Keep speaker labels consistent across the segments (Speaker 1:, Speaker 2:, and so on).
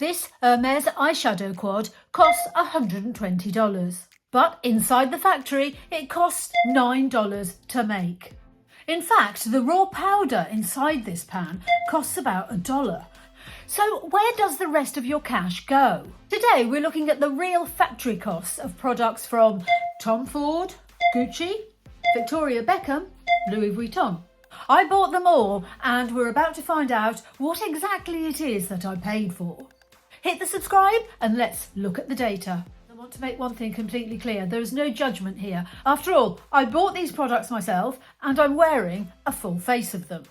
Speaker 1: This Hermès Eyeshadow Quad costs $120, but inside the factory it costs $9 to make. In fact, the raw powder inside this pan costs about $1. So where does the rest of your cash go? Today we're looking at the real factory costs of products from Tom Ford, Gucci, Victoria Beckham, Louis Vuitton. I bought them all and we're about to find out what exactly it is that I paid for. Hit the subscribe and let's look at the data. I want to make one thing completely clear. There is no judgment here. After all, I bought these products myself and I'm wearing a full face of them.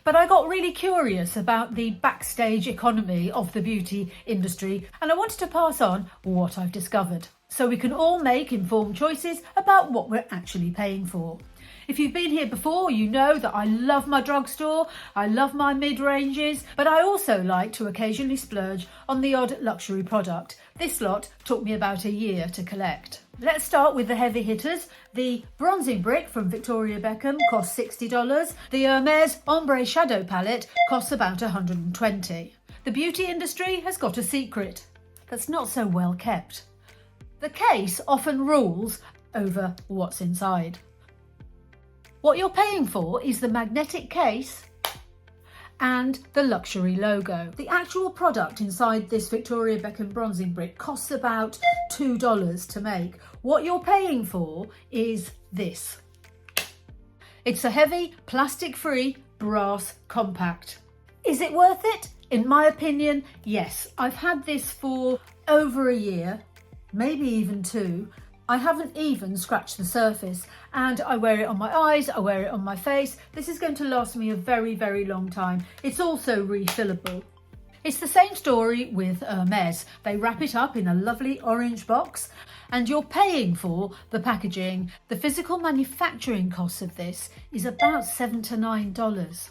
Speaker 1: But I got really curious about the backstage economy of the beauty industry and I wanted to pass on what I've discovered so we can all make informed choices about what we're actually paying for. If you've been here before, you know that I love my drugstore, I love my mid-ranges, but I also like to occasionally splurge on the odd luxury product. This lot took me about a year to collect. Let's start with the heavy hitters. The Bronzing Brick from Victoria Beckham costs $60. The Hermès Ombre Shadow Palette costs about $120. The beauty industry has got a secret that's not so well kept. The case often rules over what's inside. What you're paying for is the magnetic case and the luxury logo. The actual product inside this Victoria Beckham Bronzing Brick costs about $2 to make. What you're paying for is this. It's a heavy, plastic-free brass compact. Is it worth it? In my opinion, yes. I've had this for over a year, maybe even 2. I haven't even scratched the surface and I wear it on my eyes, I wear it on my face. This is going to last me a very, very long time. It's also refillable. It's the same story with Hermès. They wrap it up in a lovely orange box and you're paying for the packaging. The physical manufacturing cost of this is about $7 to $9.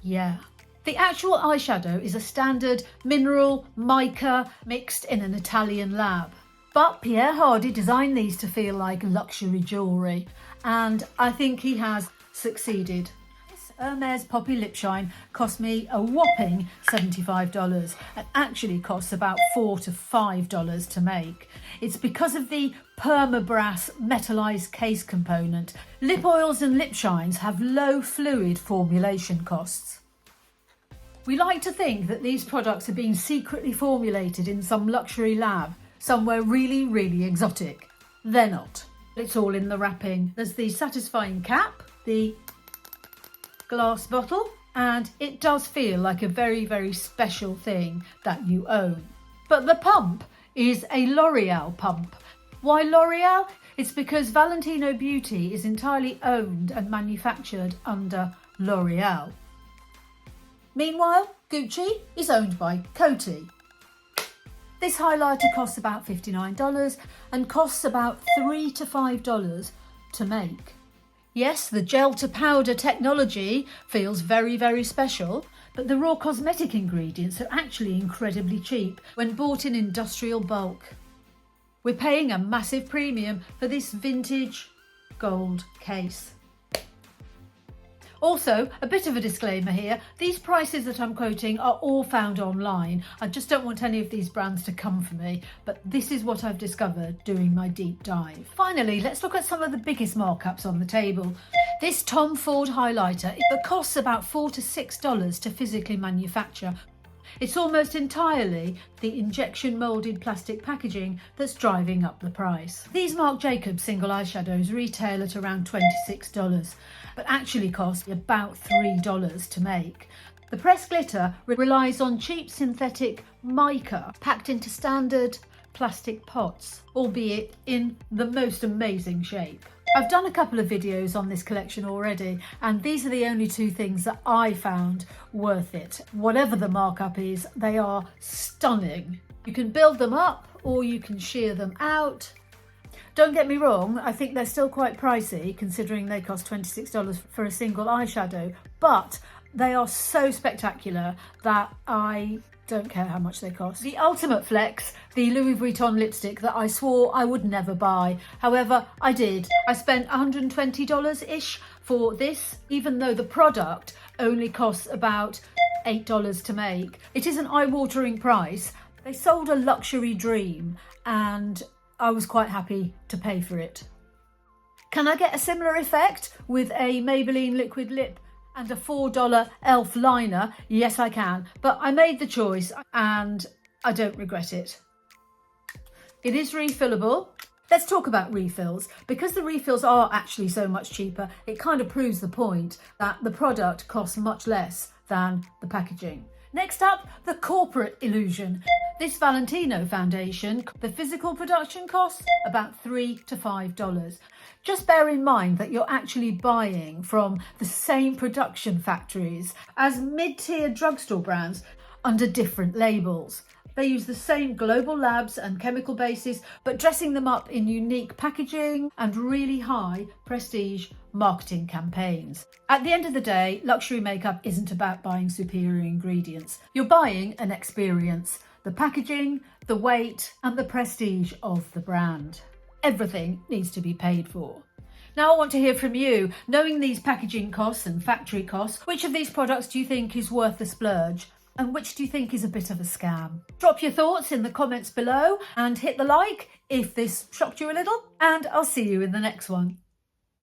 Speaker 1: Yeah. The actual eyeshadow is a standard mineral mica mixed in an Italian lab. But Pierre Hardy designed these to feel like luxury jewellery and I think he has succeeded. This Hermès Poppy Lip Shine cost me a whopping $75 and actually costs about $4 to $5 to make. It's because of the permabrass metallised case component. Lip oils and lip shines have low fluid formulation costs. We like to think that these products are being secretly formulated in some luxury lab, somewhere really, really exotic. They're not. It's all in the wrapping. There's the satisfying cap, the glass bottle, and it does feel like a very, very special thing that you own. But the pump is a L'Oreal pump. Why L'Oreal? It's because Valentino Beauty is entirely owned and manufactured under L'Oreal. Meanwhile, Gucci is owned by Coty. This highlighter costs about $59 and costs about $3 to $5 to make. Yes, the gel to powder technology feels very, very special, but the raw cosmetic ingredients are actually incredibly cheap when bought in industrial bulk. We're paying a massive premium for this vintage gold case. Also, a bit of a disclaimer here, these prices that I'm quoting are all found online. I just don't want any of these brands to come for me, but this is what I've discovered doing my deep dive. Finally, let's look at some of the biggest markups on the table. This Tom Ford highlighter, it costs about $4 to $6 to physically manufacture. It's almost entirely the injection moulded plastic packaging that's driving up the price. These Marc Jacobs single eyeshadows retail at around $26, but actually cost about $3 to make. The pressed glitter relies on cheap synthetic mica packed into standard plastic pots, albeit in the most amazing shape. I've done a couple of videos on this collection already and these are the only 2 things that I found worth it. Whatever the markup is, they are stunning. You can build them up or you can shear them out. Don't get me wrong, I think they're still quite pricey considering they cost $26 for a single eyeshadow, but they are so spectacular that I don't care how much they cost. The ultimate flex, the Louis Vuitton lipstick that I swore I would never buy. However, I did. I spent $120-ish for this, even though the product only costs about $8 to make. It is an eye-watering price. They sold a luxury dream and I was quite happy to pay for it. Can I get a similar effect with a Maybelline liquid lip and a $4 e.l.f. liner? Yes, I can, but I made the choice and I don't regret it. It is refillable. Let's talk about refills. Because the refills are actually so much cheaper, it kind of proves the point that the product costs much less than the packaging. Next up, the corporate illusion. This Valentino Foundation, the physical production costs about $3 to $5. Just bear in mind that you're actually buying from the same production factories as mid-tier drugstore brands under different labels. They use the same global labs and chemical bases, but dressing them up in unique packaging and really high prestige marketing campaigns. At the end of the day, luxury makeup isn't about buying superior ingredients. You're buying an experience, the packaging, the weight, and the prestige of the brand. Everything needs to be paid for. Now I want to hear from you. Knowing these packaging costs and factory costs, which of these products do you think is worth the splurge? And which do you think is a bit of a scam? Drop your thoughts in the comments below and hit the like if this shocked you a little, and I'll see you in the next one.